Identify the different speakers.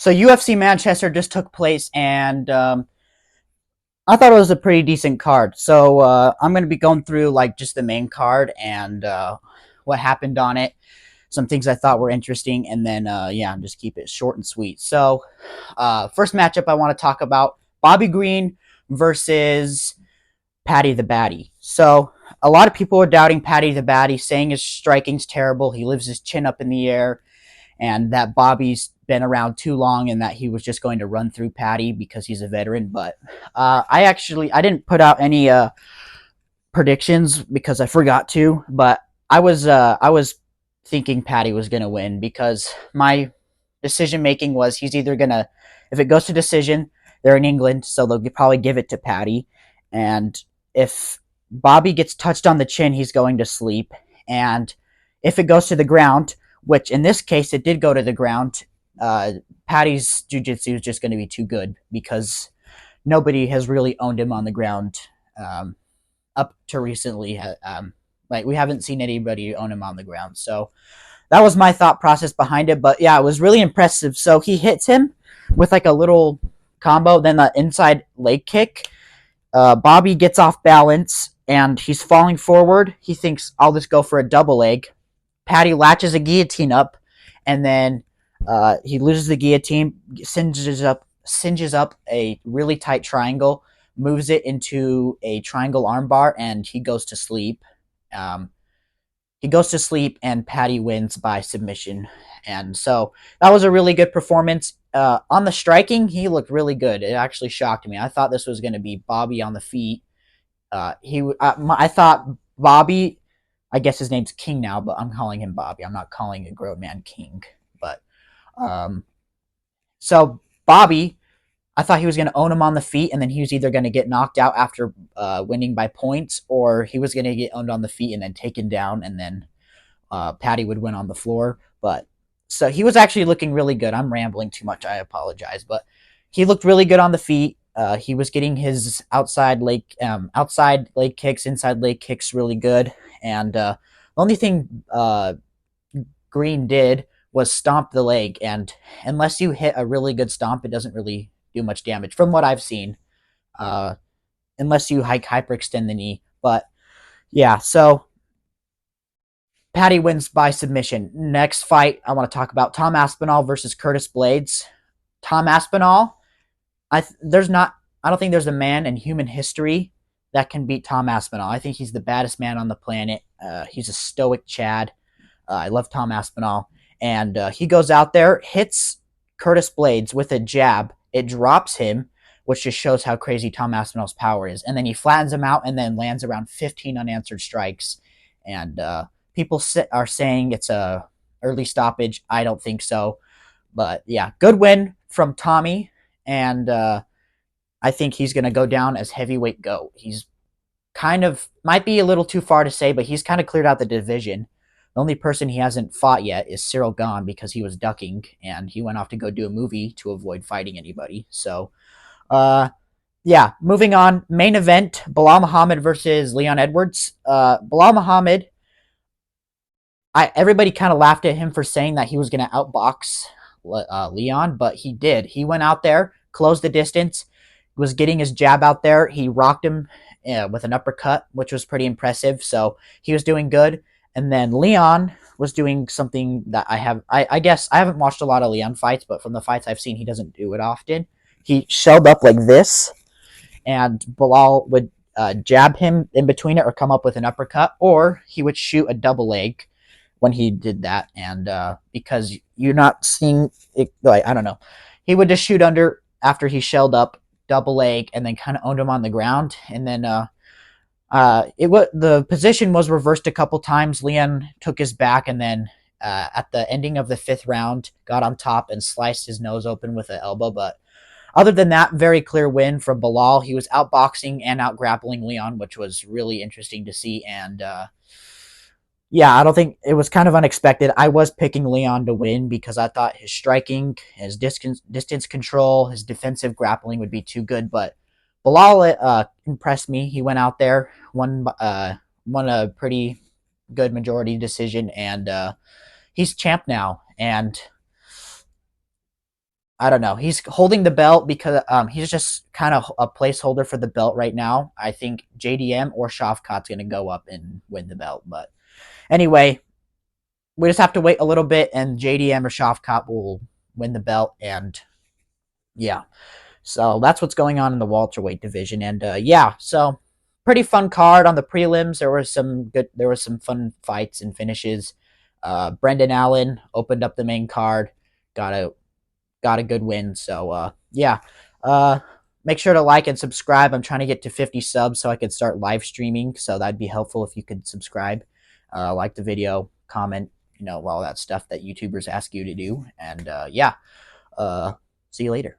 Speaker 1: So UFC Manchester just took place, and I thought it was a pretty decent card. So I'm going to be going through like just the main card and what happened on it, some things I thought were interesting, and then yeah, just keep it short and sweet. So first matchup I want to talk about: Bobby Green versus Paddy the Baddy. So a lot of people are doubting Paddy the Baddy, saying his striking's terrible. He lives his chin up in the air, and that Bobby's been around too long and that he was just going to run through Paddy because he's a veteran. But I didn't put out any predictions because I forgot to, but I was thinking Paddy was going to win because my decision making was he's either going to, if it goes to decision, they're in England, so they'll probably give it to Paddy, and if Bobby gets touched on the chin, he's going to sleep, and if it goes to the ground, which in this case it did go to the ground, Paddy's jiu-jitsu is just going to be too good because nobody has really owned him on the ground um, up to recently. Like we haven't seen anybody own him on the ground, so that was my thought process behind it. But yeah, it was really impressive. So he hits him with like a little combo, then the inside leg kick. Bobby gets off balance and he's falling forward. He thinks I'll just go for a double leg. Paddy latches a guillotine up, and then he loses the guillotine, singes up a really tight triangle, moves it into a triangle armbar, and he goes to sleep. Um, he goes to sleep, and Paddy wins by submission. And so that was a really good performance. On the striking, he looked really good. It actually shocked me. I thought this was going to be Bobby on the feet. I thought Bobby. I guess his name's King now, but I'm calling him Bobby. I'm not calling a grown man King. But um, so Bobby, I thought he was going to own him on the feet, and then he was either going to get knocked out after winning by points, or he was going to get owned on the feet and then taken down, and then Paddy would win on the floor. But so he was actually looking really good. I'm rambling too much. I apologize, but he looked really good on the feet. He was getting his outside leg kicks, inside leg kicks really good, and the only thing Green did was stomp the leg, and unless you hit a really good stomp, it doesn't really do much damage from what I've seen. Uh, Unless you hyperextend the knee, but yeah, so Paddy wins by submission. Next fight, I want to talk about Tom Aspinall versus Curtis Blaydes. Tom Aspinall, there's not. I don't think there's a man in human history that can beat Tom Aspinall. I think he's the baddest man on the planet. He's a stoic Chad. I love Tom Aspinall, and he goes out there, hits Curtis Blaydes with a jab. It drops him, which just shows how crazy Tom Aspinall's power is. And then he flattens him out, and then lands around 15 unanswered strikes. And people are saying it's a early stoppage. I don't think so, but yeah, good win from Tommy, and I think he's going to go down as heavyweight GOAT. He's kind of might be a little too far to say, but he's kind of cleared out the division. The only person he hasn't fought yet is Cyril Gahn because he was ducking and he went off to go do a movie to avoid fighting anybody. So, uh, yeah, moving on. Main event: Belal Muhammad versus Leon Edwards. Belal Muhammad, everybody kind of laughed at him for saying that he was going to outbox Leon, but he did. He went out there, closed the distance, was getting his jab out there. He rocked him with an uppercut, which was pretty impressive. So he was doing good. And then Leon was doing something that I guess I haven't watched a lot of Leon fights, but from the fights I've seen, he doesn't do it often. He shelled up like this, and Belal would jab him in between it or come up with an uppercut, or he would shoot a double leg when he did that. And because you're not seeing it, like, I don't know, he would just shoot under after he shelled up, double leg, and then kind of owned him on the ground. And then the position was reversed a couple times. Leon took his back, and then at the ending of the fifth round, got on top and sliced his nose open with an elbow. But other than that, very clear win from Belal. He was outboxing and out grappling Leon, which was really interesting to see. And yeah, I don't think it was kind of unexpected. I was picking Leon to win because I thought his striking, his distance control, his defensive grappling would be too good. But Belal impressed me. He went out there, won a pretty good majority decision, and he's champ now. And I don't know. He's holding the belt because he's just kind of a placeholder for the belt right now. I think JDM or Shavkat's going to go up and win the belt. But anyway, we just have to wait a little bit, and JDM or Shavkat will win the belt. And yeah, so that's what's going on in the welterweight division. And yeah, so pretty fun card on the prelims. There were some fun fights and finishes. Brendan Allen opened up the main card, got a good win. So yeah, uh, make sure to like and subscribe. I'm trying to get to 50 subs so I could start live streaming. So that'd be helpful if you could subscribe, like the video, comment, all that stuff that YouTubers ask you to do. And yeah, uh, see you later.